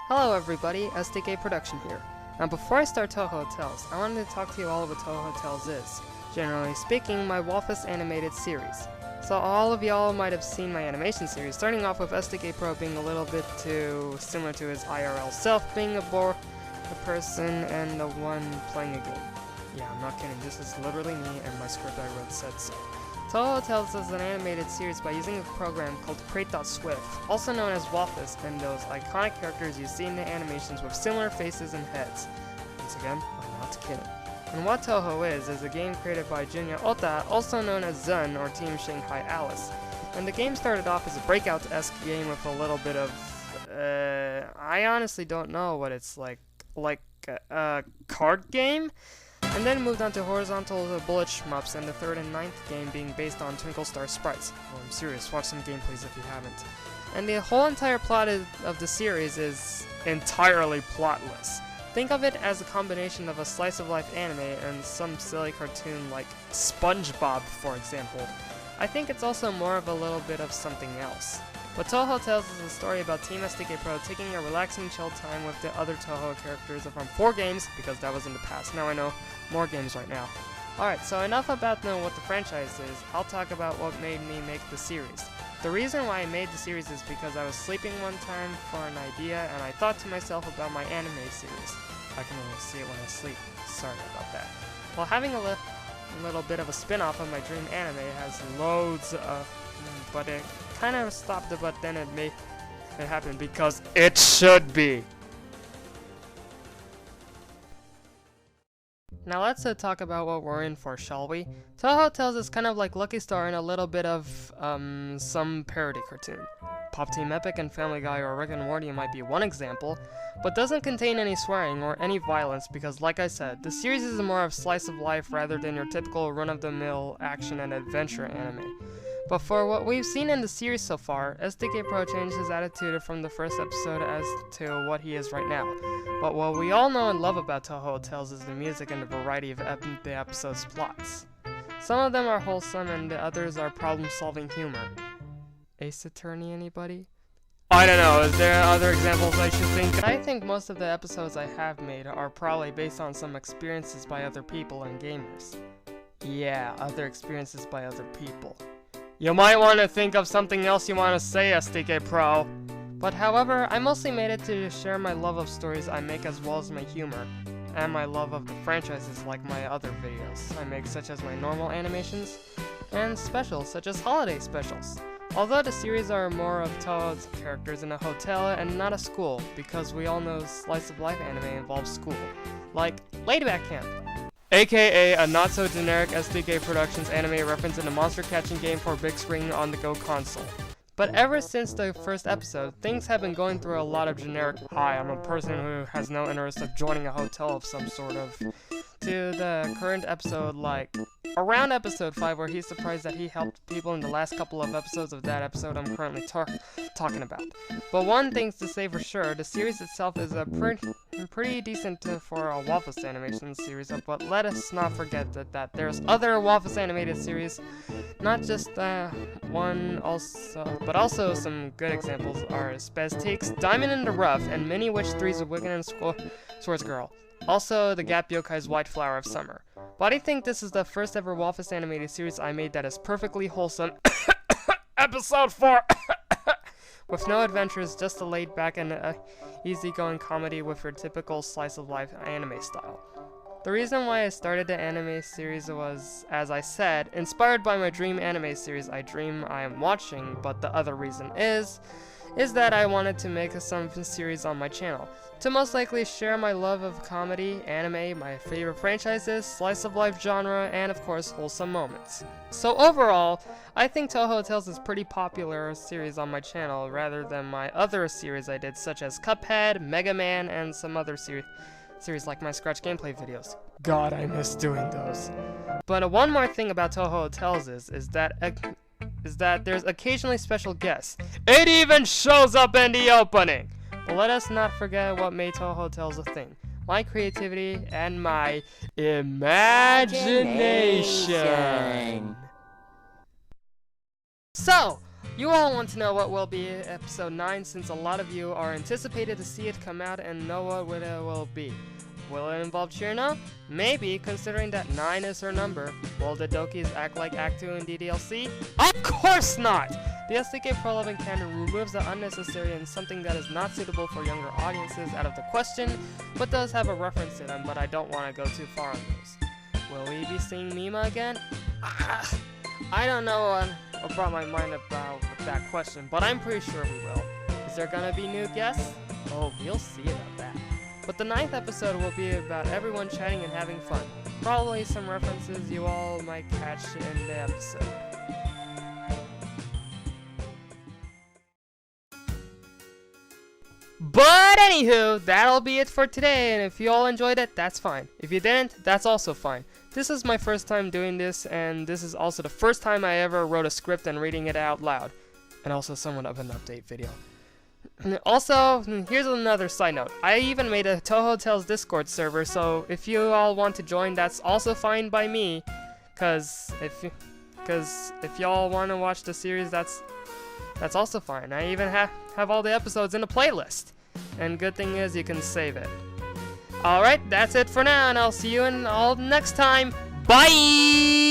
Hello everybody, SDK Production here. Now before I start Touhou Hotels, I wanted to talk to you all about what Touhou Hotels is. Generally speaking, my Wolfus animated series. So all of y'all might have seen my animation series, starting off with SDK Pro being a little bit too similar to his IRL self, being a person and the one playing a game. Yeah, I'm not kidding, this is literally me and my script I wrote said so. Touhou Hotels is an animated series by using a program called Crate.swift, also known as Wolfus, and those iconic characters you see in the animations with similar faces and heads. Once again, I'm not kidding. And what Touhou is a game created by Junya Ota, also known as Zun or Team Shanghai Alice. And the game started off as a Breakout-esque game with a little bit of, I honestly don't know what it's like a card game? And then moved on to horizontal bullet shmups, and the third and ninth game being based on Twinkle Star sprites. Oh, I'm serious, watch some gameplays if you haven't. And the whole entire plot of the series is entirely plotless. Think of it as a combination of a slice-of-life anime and some silly cartoon like SpongeBob, for example. I think it's also more of a little bit of something else. But Touhou Hotels is a story about Team SDK Pro taking a relaxing chill time with the other Touhou characters from 4 games, because that was in the past. Now I know more games right now. Alright, so enough about knowing what the franchise is. I'll talk about what made me make the series. The reason why I made the series is because I was sleeping one time for an idea, and I thought to myself about my anime series. I can only see it when I sleep. Sorry about that. While having a little bit of a spin-off of my dream anime, it has loads of... but it kind of stopped it, but then it happened because it should be. Now let's talk about what we're in for, shall we? Touhou Hotels is kind of like Lucky Star and a little bit of some parody cartoon. Pop Team Epic and Family Guy or Rick and Morty might be one example, but doesn't contain any swearing or any violence because, like I said, the series is more of slice of life rather than your typical run-of-the-mill action and adventure anime. But for what we've seen in the series so far, SDK Pro changed his attitude from the first episode as to what he is right now. But what we all know and love about Touhou Hotels is the music and the variety of the episode's plots. Some of them are wholesome and the others are problem-solving humor. Ace Attorney, anybody? I don't know, is there other examples I should think? I think most of the episodes I have made are probably based on some experiences by other people and gamers. Yeah, other experiences by other people. You might want to think of something else you want to say, SDK Pro. But however, I mostly made it to share my love of stories I make as well as my humor, and my love of the franchises like my other videos I make, such as my normal animations, and specials such as holiday specials. Although the series are more of Touhou's characters in a hotel and not a school, because we all know slice of life anime involves school, like Ladyback Camp, aka a not-so-generic SDK Productions anime reference in a monster-catching game for big screen on-the-go console. But ever since the first episode, things have been going through a lot of generic, "Hi, I'm a person who has no interest of joining a hotel of some sort of," to the current episode, like around episode 5, where he's surprised that he helped people in the last couple of episodes of that episode I'm currently talking about. But one thing's to say for sure, the series itself is a pretty decent for a Wolfus animation series, but let us not forget that there's other Wolfus animated series, not just one but also some good examples are Spaztiques, Diamond in the Rough, and Mini Witch 3's Wicked and Swords Girl. Also, the Gap Yokai's White Flower of Summer. But I think this is the first ever Wolfus animated series I made that is perfectly wholesome. Episode 4! With no adventures, just a laid-back and easygoing comedy with your typical slice-of-life anime style. The reason why I started the anime series was, as I said, inspired by my dream anime series I am watching, but the other reason is that I wanted to make some series on my channel, to most likely share my love of comedy, anime, my favorite franchises, slice-of-life genre, and of course, wholesome moments. So overall, I think Touhou Hotels is pretty popular series on my channel, rather than my other series I did, such as Cuphead, Mega Man, and some other series like my Scratch gameplay videos. God, I miss doing those. But one more thing about Touhou Hotels is that there's occasionally special guests. It even shows up in the opening! But let us not forget what made Touhou Hotels a thing. My creativity and my imagination. So, You all want to know what will be episode 9 since a lot of you are anticipated to see it come out and know what it will be. Will it involve Chirino? Maybe, considering that 9 is her number. Will the Dokis act like Act 2 in DDLC? Of course not! The SDK Prologue in canon removes the unnecessary and something that is not suitable for younger audiences out of the question, but does have a reference to them, but I don't want to go too far on those. Will we be seeing Mima again? I don't know what brought my mind about that question, but I'm pretty sure we will. Is there gonna be new guests? Oh, we'll see about that. But the 9th episode will be about everyone chatting and having fun. Probably some references you all might catch in the episode. But anywho, that'll be it for today, and if you all enjoyed it, that's fine. If you didn't, that's also fine. This is my first time doing this, and this is also the first time I ever wrote a script and reading it out loud. And also somewhat of an update video. Also, here's another side note. I even made a Touhou Hotels Discord server, so if you all want to join, that's also fine by me. Cause if y'all want to watch the series, that's also fine. I even have all the episodes in a playlist. And good thing is you can save it. Alright, that's it for now, and I'll see you all next time. Bye!